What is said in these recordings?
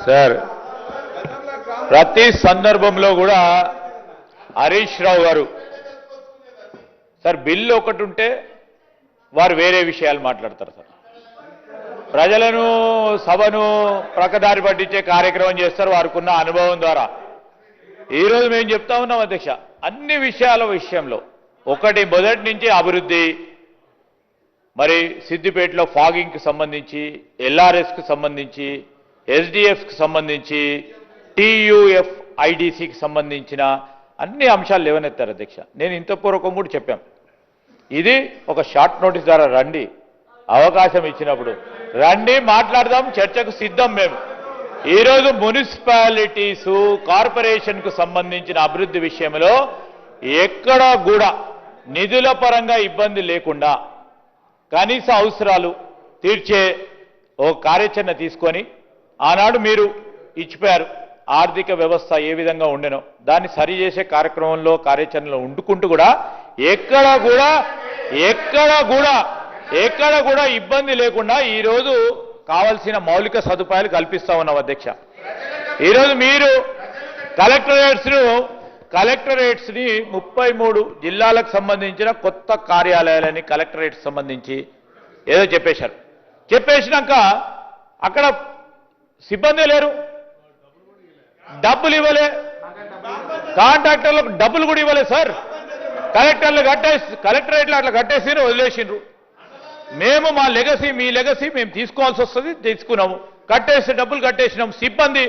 Sir ప్రతి సందర్భంలో కూడా హరీష్ రావు గారు సార్ బిల్లు ఒకటి ఉంటే వారు వేరే విషయాలు మాట్లాడతారు సార్. ప్రజలను సభను ప్రకదారి పట్టించే కార్యక్రమం చేస్తారు వారికున్న అనుభవం ద్వారా. ఈరోజు మేము చెప్తా ఉన్నాం అధ్యక్ష, అన్ని విషయాల విషయంలో ఒకటి మొదటి నుంచి అభివృద్ధి, మరి సిద్దిపేటలో ఫాగింగ్కి సంబంధించి, ఎల్ఆర్ఎస్కి సంబంధించి, ఎస్డిఎఫ్కి సంబంధించి, టీయూఎఫ్ ఐడిసికి సంబంధించిన అన్ని అంశాలు లేవనెత్తారు అధ్యక్ష. నేను ఇంత పూర్వకం కూడా చెప్పాం, ఇది ఒక షార్ట్ నోటీస్ ద్వారా రండి, అవకాశం ఇచ్చినప్పుడు రండి, మాట్లాడదాం, చర్చకు సిద్ధం. మేము ఈరోజు మున్సిపాలిటీసు కార్పొరేషన్కు సంబంధించిన అభివృద్ధి విషయంలో ఎక్కడా కూడా నిధుల పరంగా ఇబ్బంది లేకుండా కనీస అవసరాలు తీర్చే ఓ కార్యాచరణ తీసుకొని ఆనాడు మీరు ఇచ్చిపోయారు. ఆర్థిక వ్యవస్థ ఏ విధంగా ఉండెనో దాన్ని సరిచేసే కార్యక్రమంలో కార్యాచరణలో ఉండుకుంటూ కూడా ఎక్కడ కూడా ఇబ్బంది లేకుండా ఈరోజు కావాల్సిన మౌలిక సదుపాయాలు కల్పిస్తా ఉన్నాం అధ్యక్ష. ఈరోజు మీరు కలెక్టరేట్స్ని 33 జిల్లాలకు సంబంధించిన కొత్త కార్యాలయాలని కలెక్టరేట్స్ సంబంధించి ఏదో చెప్పేసినాక అక్కడ సిబ్బంది లేరు, డబ్బులు ఇవ్వలే, కాంట్రాక్టర్లకు డబ్బులు కూడా ఇవ్వలేదు సార్. కలెక్టరేట్లు అట్లా కట్టేసి వదిలేసిండ్రు. మేము మా లెగసీ, మీ లెగసీ మేము తీసుకోవాల్సి వస్తుంది, తీసుకున్నాము, డబ్బులు కట్టేసినాం. సిబ్బంది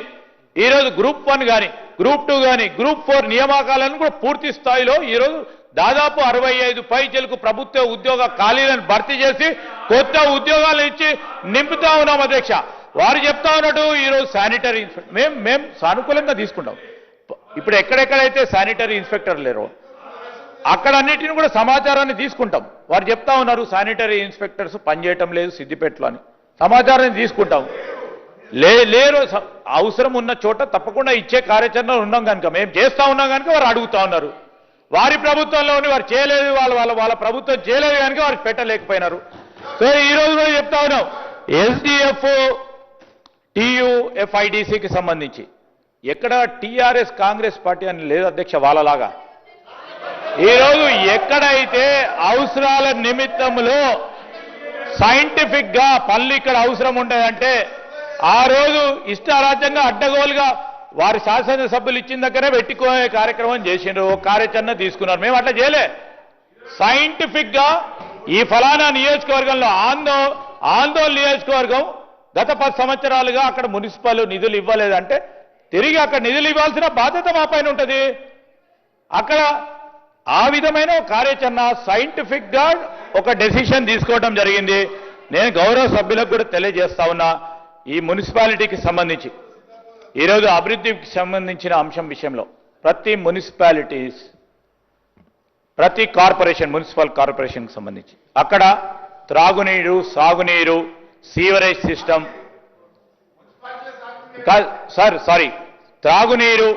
ఈరోజు గ్రూప్ 1 కానీ, గ్రూప్ 2 కానీ, గ్రూప్ 4 నియామకాలను కూడా పూర్తి స్థాయిలో ఈరోజు దాదాపు 65 పైచలకు ప్రభుత్వ ఉద్యోగ ఖాళీలను భర్తీ చేసి కొత్త ఉద్యోగాలు ఇచ్చి నింపుతా ఉన్నాం అధ్యక్ష. వారు చెప్తా ఉన్నట్టు ఈరోజు శానిటరీ ఇన్స్పెక్టర్ మేము సానుకూలంగా తీసుకుంటాం. ఇప్పుడు ఎక్కడెక్కడైతే శానిటరీ ఇన్స్పెక్టర్ లేరో అక్కడ అన్నిటిని కూడా సమాచారాన్ని తీసుకుంటాం. వారు చెప్తా ఉన్నారు శానిటరీ ఇన్స్పెక్టర్స్ పనిచేయటం లేదు సిద్దిపేటలో అని, సమాచారాన్ని తీసుకుంటాం. లేరు, అవసరం ఉన్న చోట తప్పకుండా ఇచ్చే కార్యాచరణలో ఉన్నాం కనుక, మేము చేస్తా ఉన్నాం కనుక వారు అడుగుతా ఉన్నారు. వారి ప్రభుత్వంలో ఉండి వారు చేయలేదు, వాళ్ళ ప్రభుత్వం చేయలేదు కనుక వారు పెట్టలేకపోయినారు. సో ఈరోజు కూడా చెప్తా ఉన్నాం, ఎస్డిఎఫ్ టీయూఎఫ్ఐడిసికి సంబంధించి ఎక్కడ టీఆర్ఎస్ కాంగ్రెస్ పార్టీ అని లేదు అధ్యక్ష. వాళ్ళలాగా ఈరోజు ఎక్కడైతే అవసరాల నిమిత్తంలో సైంటిఫిక్ గా పనులు ఇక్కడ అవసరం ఉంటాయంటే ఆ రోజు ఇష్టారాజ్యంగా అడ్డగోలుగా వారి శాసనసభ్యులు ఇచ్చిన దగ్గరే పెట్టుకునే కార్యక్రమం చేసిండ్రు, కార్యాచరణ తీసుకున్నారు. మేము అట్లా చేయలే. సైంటిఫిక్ గా ఈ ఫలానా నియోజకవర్గంలో ఆందోళన నియోజకవర్గం గత 10 సంవత్సరాలుగా అక్కడ మున్సిపల్ నిధులు ఇవ్వలేదంటే తిరిగి అక్కడ నిధులు ఇవ్వాల్సిన బాధ్యత మా పైన ఉంటుంది. అక్కడ ఆ విధమైన కార్యాచరణ సైంటిఫిక్ గా ఒక డెసిషన్ తీసుకోవడం జరిగింది. నేను గౌరవ సభ్యులకు కూడా తెలియజేస్తా ఉన్నా, ఈ మున్సిపాలిటీకి సంబంధించి ఈరోజు అభివృద్ధికి సంబంధించిన అంశం విషయంలో ప్రతి మున్సిపాలిటీస్, ప్రతి కార్పొరేషన్, మున్సిపల్ కార్పొరేషన్కి సంబంధించి అక్కడ త్రాగునీరు, సాగునీరు, సీవరేజ్ సిస్టమ్, త్రాగునీరు,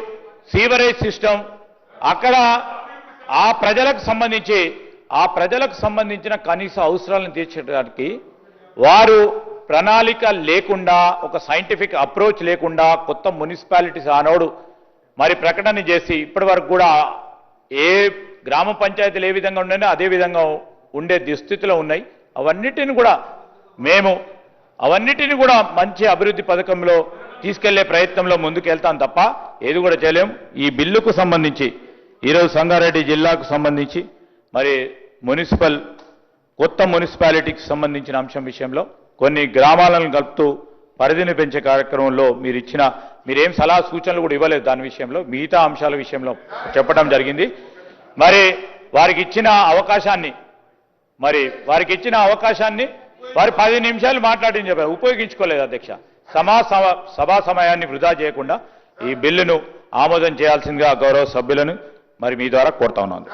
సీవరేజ్ సిస్టమ్, అక్కడ ఆ ప్రజలకు సంబంధించిన కనీస అవసరాలను తీర్చడానికి వారు ప్రణాళిక లేకుండా, ఒక సైంటిఫిక్ అప్రోచ్ లేకుండా కొత్త మున్సిపాలిటీస్ ఆనోడు మరి ప్రకటన చేసి ఇప్పటి వరకు కూడా ఏ గ్రామ పంచాయతీలు ఏ విధంగా ఉన్నాయో అదే విధంగా ఉండే దుస్థితిలో ఉన్నాయి. అవన్నిటిని కూడా మంచి అభివృద్ధి పథకంలో తీసుకెళ్లే ప్రయత్నంలో ముందుకెళ్తాం తప్ప ఏది కూడా చేయలేం. ఈ బిల్లుకు సంబంధించి ఈరోజు సంగారెడ్డి జిల్లాకు సంబంధించి మరి కొత్త మున్సిపాలిటీకి సంబంధించిన అంశం విషయంలో కొన్ని గ్రామాలను కలుపుతూ పరిధిని పెంచే కార్యక్రమంలో మీరేం సలహా సూచనలు కూడా ఇవ్వలేదు. దాని విషయంలో మిగతా అంశాల విషయంలో చెప్పడం జరిగింది. మరి వారికి ఇచ్చిన అవకాశాన్ని వారు 10 నిమిషాలు మాట్లాడి చెప్పారు, ఉపయోగించుకోలేదు అధ్యక్ష. సభా సమయాన్ని వృధా చేయకుండా ఈ బిల్లును ఆమోదం చేయాల్సిందిగా గౌరవ సభ్యులను మరి మీ ద్వారా కోరుతా ఉన్నాను.